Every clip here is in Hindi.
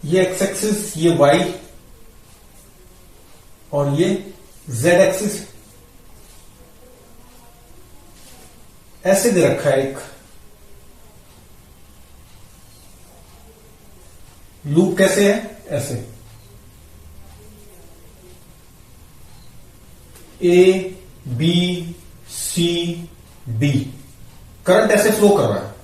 ये एक्स एक्सिस, ये वाई और ये जेड एक्सिस ऐसे दे रखा है। एक लूप कैसे है, ऐसे A B C D, current ऐसे फ्लो कर रहा है।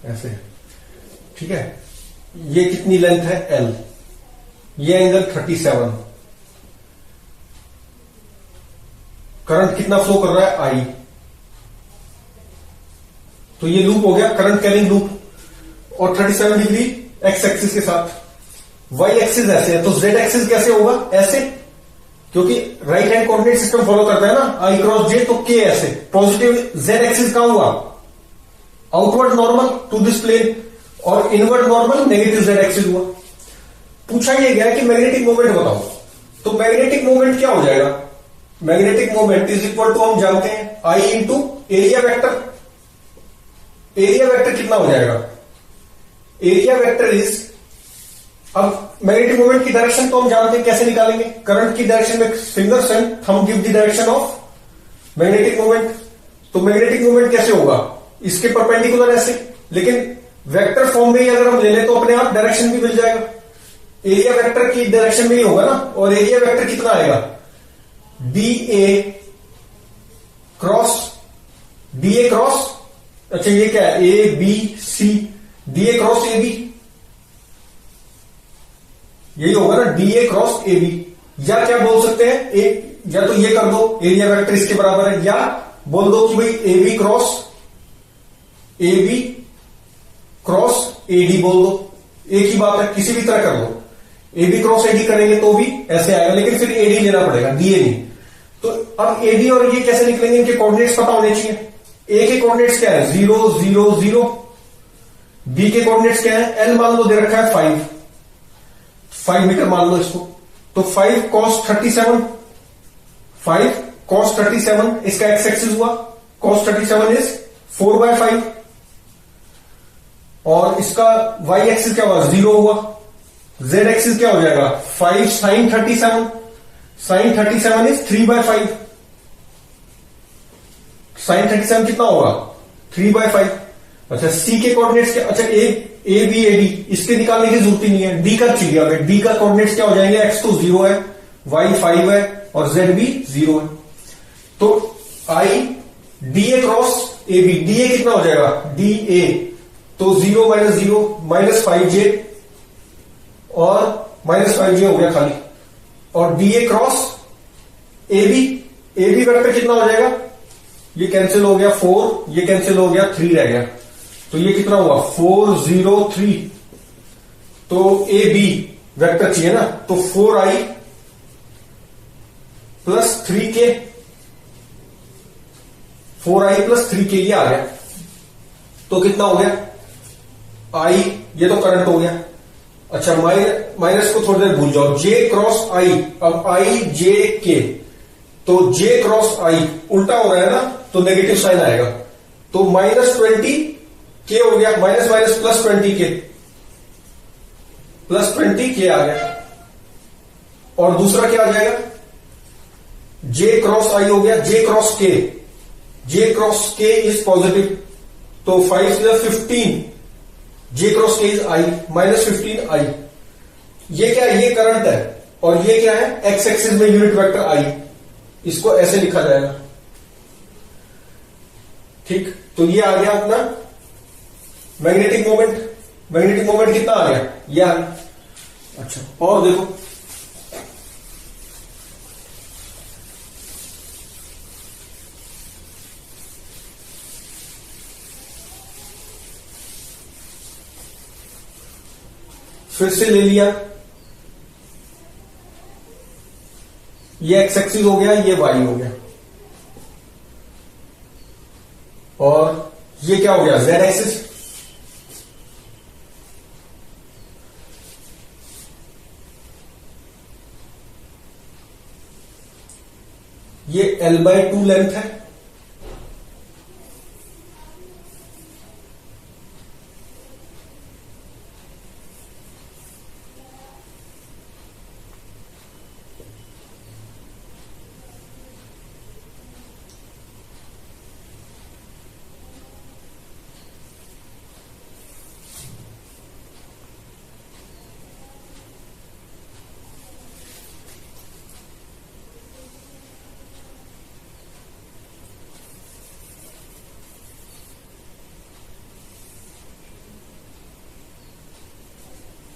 ऐसे, ठीक है। ये कितनी लेंथ है, एल। ये एंगल 37। करंट कितना फ्लो कर रहा है, आई। तो ये लूप हो गया करंट कैरिंग लूप। और 37 डिग्री एक्स एक्सिस के साथ। वाई एक्सिस ऐसे है, तो जेड एक्सिस कैसे होगा, ऐसे, क्योंकि right hand coordinate system follow करता है ना, आई क्रॉस जे, तो के ऐसे। पॉजिटिव जेड एक्सिस कहां हुआ, outward normal to this plane, और inward normal negative Z axis हुआ। पूछा यह गया कि मैग्नेटिक मोमेंट बताओ, तो मैग्नेटिक मोमेंट क्या हो जाएगा, magnetic moment is equal to, हम जानते हैं, I into area vector. Area vector कितना हो जाएगा, एरिया वेक्टर इज, अब मैग्नेटिक मोमेंट की डायरेक्शन तो हम जानते हैं, कैसे निकालेंगे, करंट की डायरेक्शन में fingers and thumb give the direction of magnetic moment. तो मैग्नेटिक मोमेंट कैसे होगा, इसके परपेंडिकुलर ऐसे, लेकिन वेक्टर फॉर्म में ही अगर हम ले लें तो अपने आप डायरेक्शन भी मिल जाएगा। एरिया वेक्टर की डायरेक्शन में ही होगा ना, और एरिया वेक्टर कितना आएगा, डी ए क्रॉस, अच्छा ये क्या है, A B C, D A cross A B, यही होगा ना, D A cross A B. या क्या बोल सकते हैं, एक या तो ये कर दो, एरिया वेक्टर इसके बराबर है, या बोल दो कि भाई A B cross A B cross A D बोल दो, एक ही बात है, किसी भी तरह कर दो। A B cross A D करेंगे तो भी ऐसे आएगा, लेकिन फिर ए डी लेना पड़ेगा, डी ए नहीं। तो अब ए डी और ये कैसे निकलेंगे, इनके कोऑर्डिनेट्स पता होने चाहिए। ए के कोऑर्डिनेट्स क्या है, 0 0 0, बी के कोऑर्डिनेट्स क्या है, एल मान लो दे रखा है 5 मीटर मान लो इसको, तो 5 cos 37, 5 cos 37 इसका एक्स एक्सिस हुआ, cos 37 इज 4/5, और इसका वाई एक्सिस क्या हुआ, 0 हुआ। जेड एक्सिस क्या हो जाएगा, 5 sin 37, sin 37 इज 3/5, sin 37 कितना होगा, 3/5। अच्छा सी के कोऑर्डिनेट्स क्या, अच्छा ए बी ए डी, इसके निकालने की जरूरत ही नहीं है, डी का चाहिए हमें। डी का कोऑर्डिनेट्स क्या हो जाएंगे, एक्स तो 0 है, वाई 5 है, और जेड भी 0 है। तो I D A cross A B, D A कितना हो जाएगा, डी ए, तो 0 - 0 -5j, और -5j हो गया खाली, और D A cross A B vector कितना हो जाएगा, ये कैंसिल हो गया 4, ये कैंसिल हो गया 3 रह गया, तो ये कितना हुआ 4 0 3, तो ए बी वेक्टर चाहिए ना, तो 4i + 3k, 4i + 3k ये आ गया, तो कितना हो गया, आई, ये तो करंट हो गया। अच्छा माइनस को थोड़ी देर भूल जाओ, जे क्रॉस आई, अब आई जे के, तो जे क्रॉस आई उल्टा हो रहा है ना, तो नेगेटिव साइन आएगा, तो -20 के हो गया, माइनस +20 के, +20 के आ गया। और दूसरा क्या आ जाएगा, जे क्रॉस आई हो गया, जे क्रॉस के इज पॉजिटिव, तो 5 + 15, जे क्रॉस के इज आई, -15i। ये क्या है, ये करंट है, और ये क्या है, एक्स एक्सिस में यूनिट वेक्टर आई, इसको ऐसे लिखा जाएगा, ठीक। तो ये आ गया अपना मैग्नेटिक मोमेंट। मैग्नेटिक मोमेंट कितना आ गया, ये आ गया। अच्छा और देखो, फिर से ले लिया, ये एक्स एक्सिस हो गया, ये वाई हो गया, और ये क्या हो गया, जेड एक्सिस। ये L/2 लेंथ है,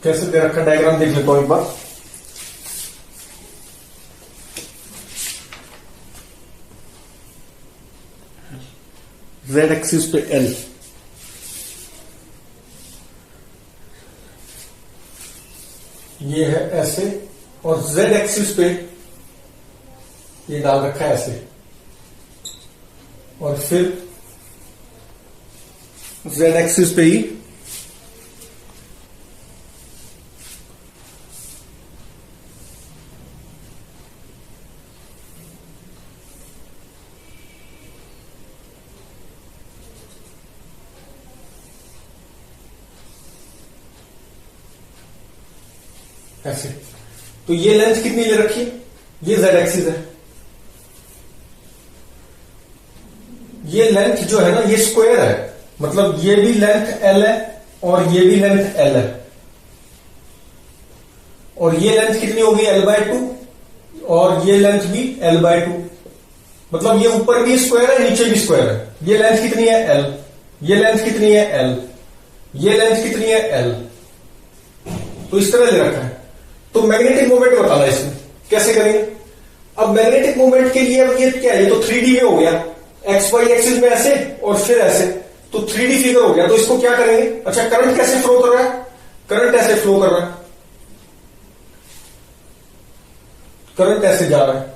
कैसे दे रखा डायग्राम देख लेता हूं एक बार। Z एक्सिस पे L, ये है ऐसे, और Z एक्सिस पे ये डाल रखा है ऐसे, और फिर Z एक्सिस पे ही ऐसे। तो ये लेंथ कितनी ले रखी है? ये Z एक्सिस है। ये लेंथ जो है ना ये स्क्वायर है, मतलब ये भी लेंथ L है और ये भी लेंथ L है, और ये लेंथ कितनी होगी? L/2, और ये लेंथ भी L/2, मतलब ये ऊपर भी स्क्वायर है नीचे भी स्क्वायर है। ये लेंथ कितनी है? L। ये लेंथ कितनी है? L। ये लेंथ कितनी है? L। तो इस तरह ले रखा है। तो मैग्नेटिक मोमेंट बताना है इसमें, कैसे करेंगे? अब मैग्नेटिक मोमेंट के लिए अब ये क्या है? ये तो 3D में हो गया, एक्स वाई एक्सिस में ऐसे और फिर ऐसे, तो 3D फिगर हो गया। तो इसको क्या करेंगे? अच्छा, करंट कैसे फ्लो कर रहा है? करंट ऐसे फ्लो कर रहा है, करंट ऐसे जा रहा है,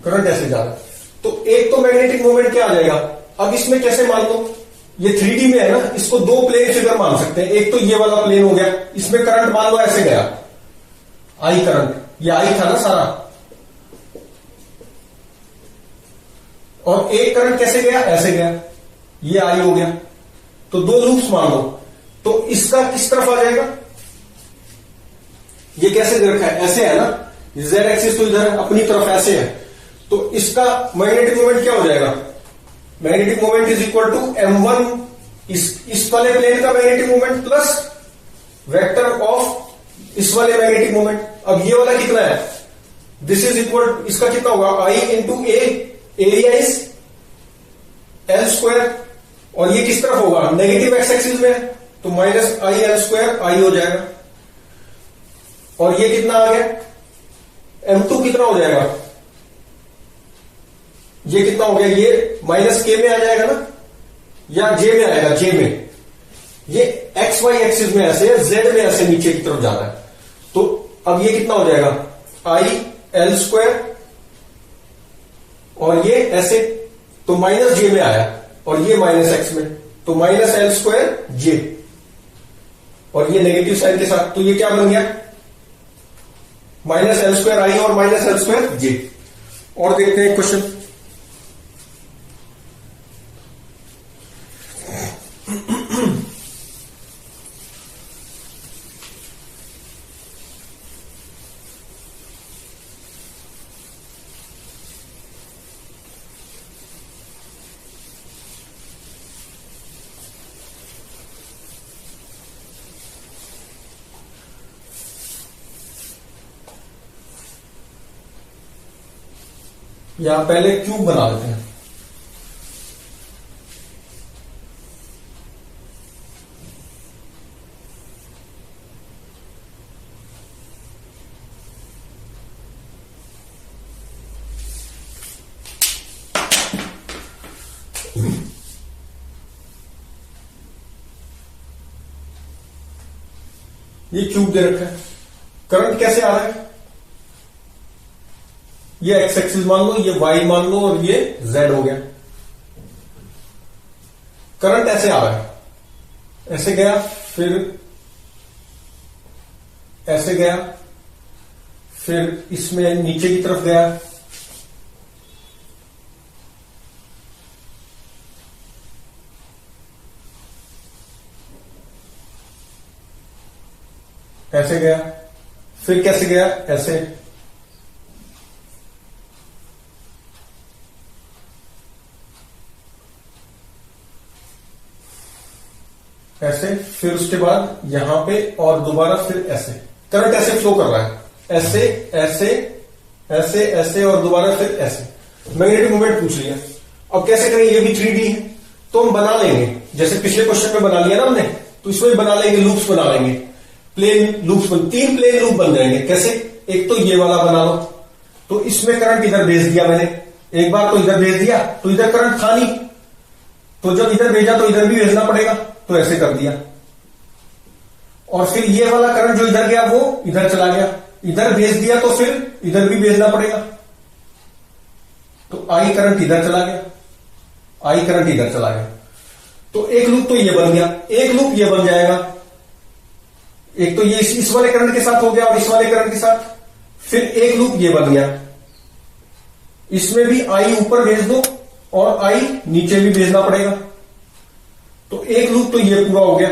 करंट ऐसे जा रहा है। तो एक तो मैग्नेटिक मोमेंट क्या आ जाएगा? अब इसमें कैसे मान लो, ये 3D में है ना, इसको दो प्लेन फिगर मान सकते हैं। एक तो ये वाला प्लेन हो गया, इसमें करंट मान लो ऐसे गया, आई करंट, ये आई था ना सारा, और एक करंट कैसे गया? ऐसे गया, ये आई हो गया। तो दो लूप्स मान लो, तो इसका किस तरफ आ जाएगा? ये कैसे दे रखा है? ऐसे है ना, Z एक्सिस तो इधर अपनी तरफ ऐसे है, तो इसका मैग्नेटिक मोमेंट क्या हो जाएगा? Magnetic moment is equal to m1, इस वाले प्लेन का magnetic moment plus vector of इस वाले मैग्नेटिक मोमेंट। अब ये वाला कितना है? दिस इज इक्वल, इसका कितना होगा? I into A, area is L square, और ये किस तरफ होगा? नेगेटिव एक्स एक्सिस में, तो माइनस आई L स्क्वायर, आई हो जाएगा। और ये कितना आ गया? m2 कितना हो जाएगा? ये कितना हो गया? ये माइनस के में आ जाएगा ना, या जे में आएगा? जे में। ये एक्स वाई एक्सिस में ऐसे है, जेड में ऐसे नीचे की तरफ जाता है। तो अब ये कितना हो जाएगा? आई L स्क्वायर, और ये ऐसे, तो माइनस जे में आया, और ये माइनस एक्स में, तो माइनस L स्क्वायर जे, और ये नेगेटिव साइन के साथ, तो ये क्या बन गया? माइनस L स्क्वायर आई और माइनस L स्क्वायर जे। और देखते हैं क्वेश्चन। यहां पहले क्यूब बना लेते हैं। ये क्यूब दे रखा है, करंट कैसे आ रहा है? ये एक्स एक्सिस मान लो, ये वाई मान लो, और ये जेड हो गया। करंट ऐसे आ रहा है, ऐसे गया, फिर ऐसे गया, फिर इसमें नीचे की तरफ गया, ऐसे गया, फिर कैसे गया, ऐसे, ऐसे, फिर उसके बाद यहां पे और दोबारा फिर ऐसे। करंट ऐसे फ्लो कर रहा है, ऐसे ऐसे ऐसे ऐसे और दोबारा फिर ऐसे। मैग्नेटिक मोमेंट पूछ लिया। अब कैसे करें, ये भी 3D है तो हम बना लेंगे, जैसे पिछले क्वेश्चन में बना लिया ना हमने, तो इसमें भी बना लेंगे, लूप्स बना लेंगे, प्लेन लूप्स 3 प्लेन लूप बन जाएंगे। कैसे, एक तो ये वाला बना लो, तो इसमें करंट इधर भेज दिया मैंने, एक बार तो इधर भेज दिया, तो इधर करंट था नहीं, तो जब इधर भेजा तो इधर भी भेजना पड़ेगा, तो ऐसे कर दिया। और फिर ये वाला करंट जो इधर गया वो इधर चला गया, इधर भेज दिया तो फिर इधर भी भेजना पड़ेगा, तो आई करंट इधर चला गया, आई करंट इधर चला गया। तो एक लूप तो ये बन गया, एक लूप ये बन जाएगा, एक तो ये इस वाले करंट के साथ हो गया और इस वाले करंट के साथ, फिर एक लूप ये बन गया, इसमें भी आई ऊपर भेज दो और आई नीचे भी भेजना पड़ेगा, तो एक लूप तो ये पूरा हो गया।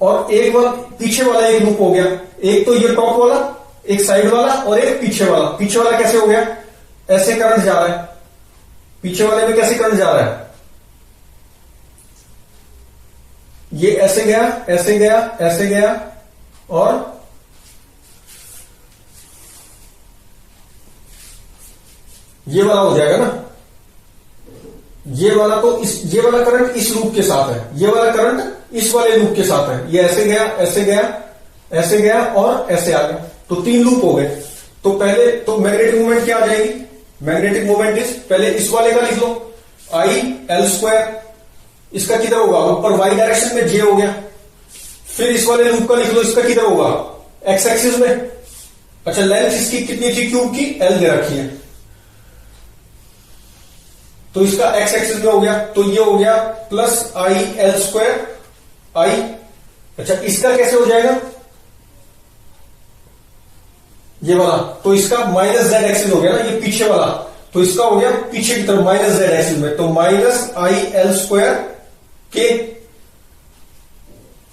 और एक बार पीछे वाला एक लूप हो गया, एक तो ये टॉप वाला, एक साइड वाला और एक पीछे वाला। पीछे वाला कैसे हो गया, ऐसे करंट जा रहा है, पीछे वाले में कैसे करंट जा रहा है, ये ऐसे गया, ऐसे गया, ऐसे गया, और ये वाला हो जाएगा ना, ये वाला तो ये वाला करंट इस लूप के साथ है, ये वाला करंट इस वाले लूप के साथ है, ये ऐसे गया, ऐसे गया, ऐसे गया और ऐसे आ गया, तो 3 लूप हो गए। तो पहले तो मैग्नेटिक मोमेंट क्या आ जाएगी, मैग्नेटिक मोमेंट इज, पहले इस वाले का लिख लो, आई एल स्क्वायर, इसका किधर होगा, ऊपर वाई डायरेक्शन में जे हो गया। फिर इस वाले लूप का लिख लो, इसका किधर होगा, एक्स एक्सिस में। अच्छा, लेंथ इसकी कितनी थी क्यूब की, एल दे रखी है, तो इसका एक्स एक्सिस में हो गया, तो ये हो गया प्लस आई एल स्क्वायर आई। अच्छा, इसका कैसे हो जाएगा, ये वाला, तो इसका माइनस जेड एक्सिस हो गया ना, ये पीछे वाला, तो इसका हो गया पीछे की तरफ माइनस जेड एक्सिस में, तो माइनस आई एल स्क्वायर के,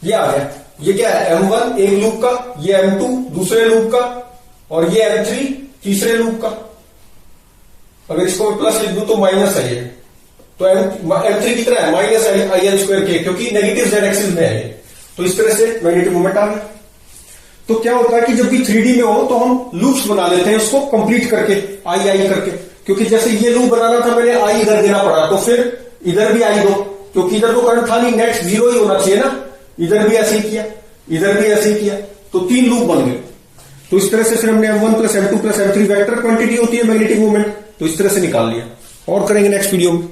ये आ गया। ये क्या है, M1 एक लूप का, ये M2 दूसरे लूप का, और ये M3 तीसरे लूप का। अगर इसको प्लस लिख दूं तो माइनस है ये, तो M3 कितना है, माइनस आई एल स्क्वायर के, क्योंकि नेगेटिव जेड एक्सिस में है। तो इस तरह से मैग्नेटिक मोमेंट आ गया। तो क्या होता है कि जब भी 3D में हो तो हम लूप्स बना लेते हैं उसको कंप्लीट करके, आई आई करके, क्योंकि जैसे ये लूप बनाना था मैंने, आई इधर देना पड़ा, तो फिर इधर भी आई दो, क्योंकि इधर तो करंट था नहीं, नेट 0 ही होना चाहिए ना, इधर भी ऐसे ही किया, इधर भी ऐसे ही किया, तो 3 लूप बन गए। तो इस तरह से फिर हमने M1 plus M2 plus M3 vector quantity होती है मैग्नेटिक मोमेंट, तो इस तरह से निकाल लिया। और करेंगे नेक्स्ट वीडियो में।